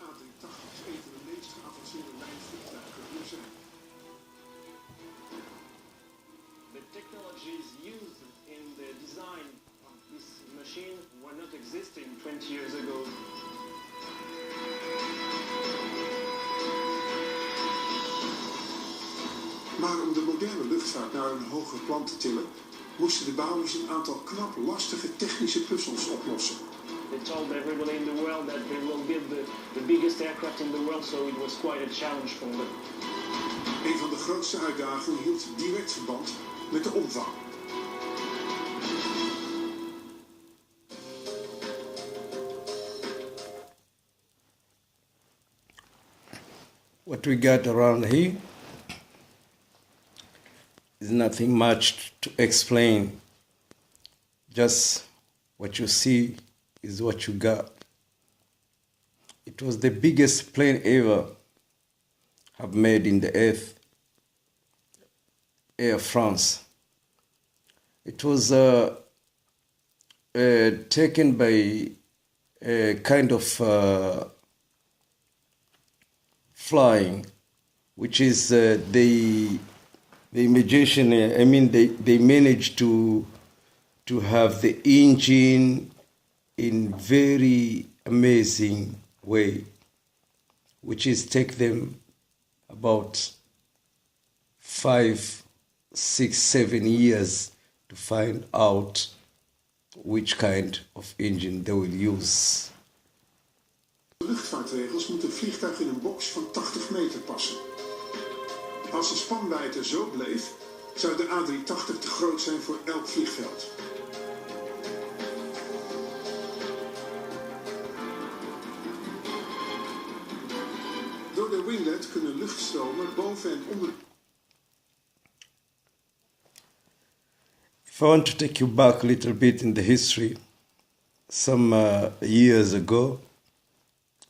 A380 is een van de meest geavanceerde lijnvliegtuigen die er zijn. The technologies used in the design of this machine were not existing 20 years ago. Maar om de moderne luchtvaart naar een hoger plan te tillen, moesten de bouwers een aantal knap lastige technische puzzels oplossen. They told everybody in the world that they will build the biggest aircraft in the world, so it was quite a challenge for them. Een van de grootste uitdagingen hield direct verband met de omvang. What we got around here is nothing much to explain. Just what you see is what you got. It was the biggest plane ever have made in the earth, Air France. It was taken by a kind of flying, which is the imagination. I mean, they managed to have the engine in very amazing way, which is take them about 5, 6, 7 years to find out which kind of engine they will use. De luchtvaartregels moet een vliegtuig in een box van 80 meter passen. Als de spanwijdte zo bleef, zou de A380 te groot zijn voor elk vliegveld. Door de winglet kunnen luchtstromen boven en onder. If I want to take you back a little bit in the history, some years ago,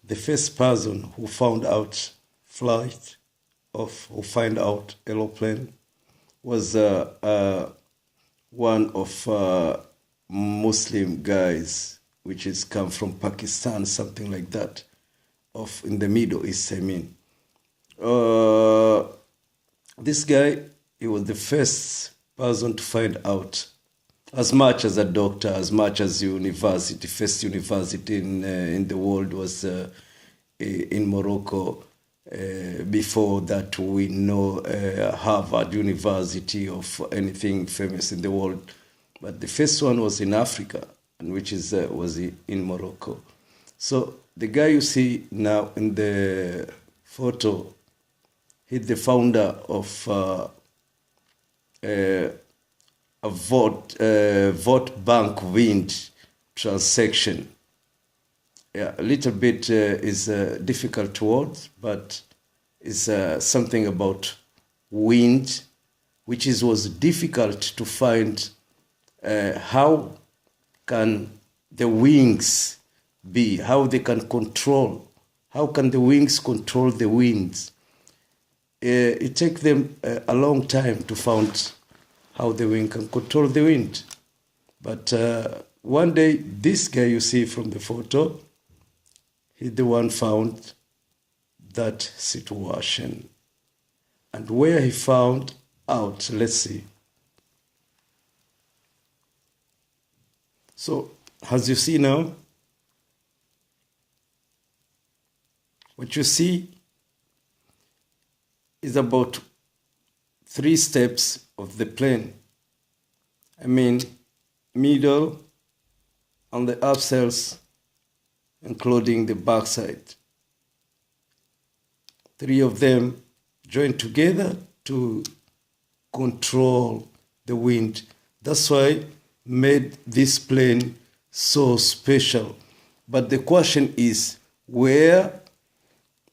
the first person who found out flight who find out aeroplane was one of Muslim guys, which is come from Pakistan, something like that, of in the Middle East, I mean. This guy, he was the first person to find out, as much as a doctor, as much as university, first university in the world was in Morocco. Before that, we know Harvard University of anything famous in the world. But the first one was in Africa, and which is was in Morocco. So the guy you see now in the photo, he's the founder of a vote bank wind transaction. Yeah, a little bit is difficult words, but it's something about wind, which was difficult to find. How can the wings be? How they can control? How can the wings control the winds? It takes them a long time to find how the wing can control the wind. But one day, this guy you see from the photo, he's the one found that situation. And where he found out, let's see. So, as you see now, what you see is about 3 steps of the plane. I mean, middle and the upsells, including the backside. 3 of them join together to control the wind. That's why made this plane so special. But the question is where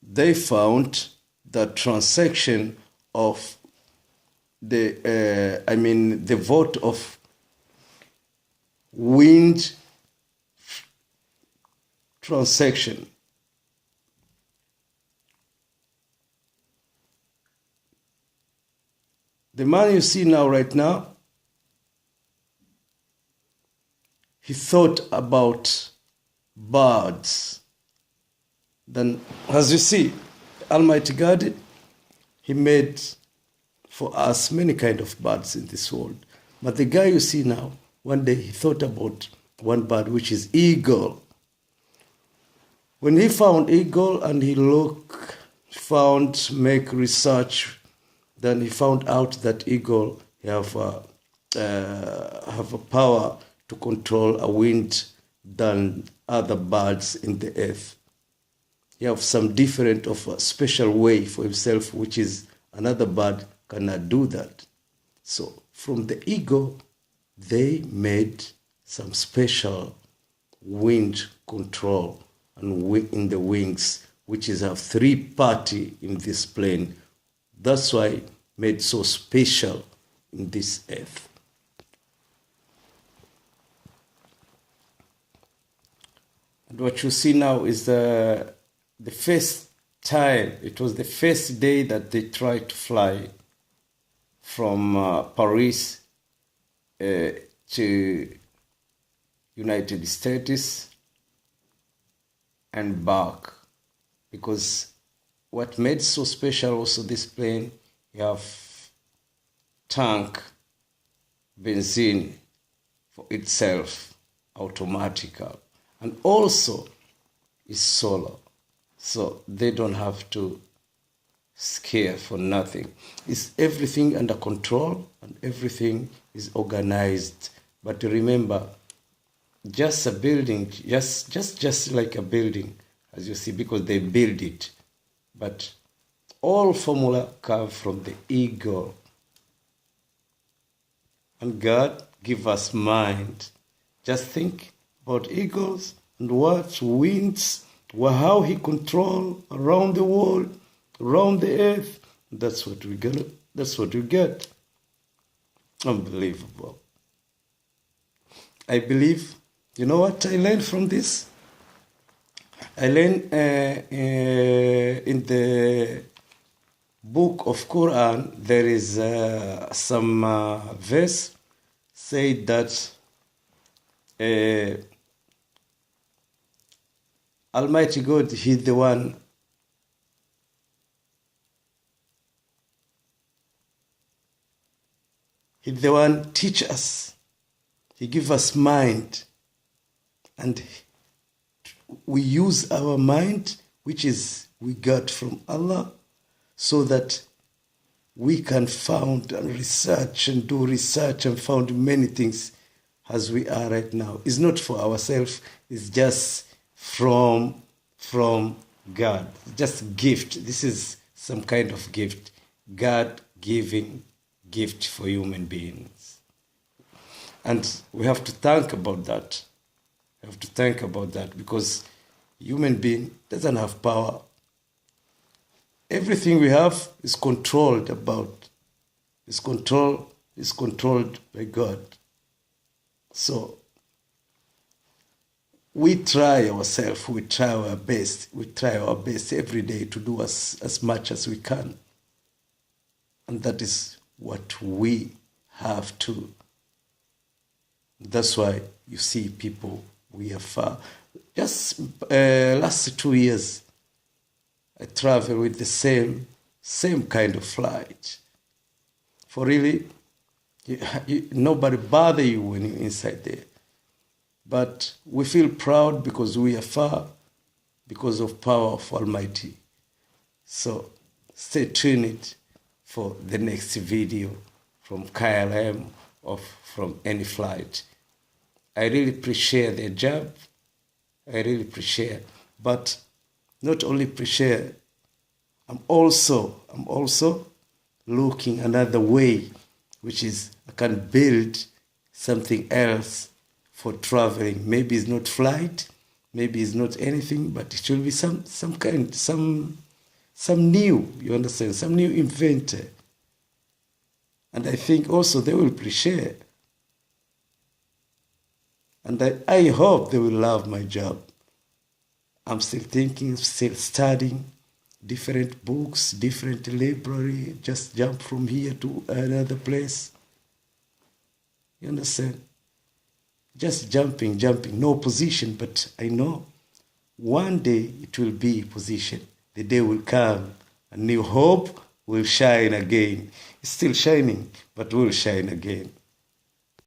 they found the transaction of the vote of wind transaction. The man you see now, right now, he thought about birds, Then, as you see, Almighty God, He made for us many kind of birds in this world. But the guy you see now, one day he thought about one bird, which is eagle. When he found eagle and he make research, then he found out that eagle have a power to control a wind than other birds in the earth. He have some different of a special way for himself, which is another bird cannot do that. So from the eagle, they made some special wind control and in the wings, which is a 3-party in this plane. That's why made so special in this earth. And what you see now is the first time, it was the first day that they tried to fly from Paris to United States and back. Because what made so special also this plane, you have tank benzene for itself, automatical, and also is solar. So they don't have to scare for nothing. It's everything under control and everything is organized. But remember, just a building, just like a building, as you see, because they build it. But all formula come from the eagle. And God give us mind. Just think about eagles and what winds, how He control around the world, around the earth. That's what we get. That's what we get. Unbelievable. I believe, you know what I learned from this? I learned in the book of Quran, there is some verse say that Almighty God, He's the one teach us. He give us mind. And we use our mind, which is we got from Allah, so that we can found and research and do research and found many things as we are right now. It's not for ourselves, it's just from God. Just gift. This is some kind of gift. God giving gift for human beings. And we have to think about that. We have to think about that because human being doesn't have power. Everything we have is controlled by God. So we try ourselves, we try our best every day to do as much as we can. And that is what we have to. That's why you see people, we are far. Just last 2 years, I travel with the same kind of flight. For really, nobody bother you when you're inside there. But we feel proud because we are far, because of power of Almighty. So stay tuned for the next video from KLM or from any flight. I really appreciate their job. I really appreciate, but not only appreciate, I'm also looking another way, which is I can build something else for traveling. Maybe it's not flight, maybe it's not anything, but it should be some new, you understand, some new inventor. And I think also they will appreciate. And I hope they will love my job. I'm still thinking, still studying different books, different library, just jump from here to another place. You understand? Just jumping, no position, but I know one day it will be positioned. The day will come, a new hope will shine again. It's still shining, but will shine again.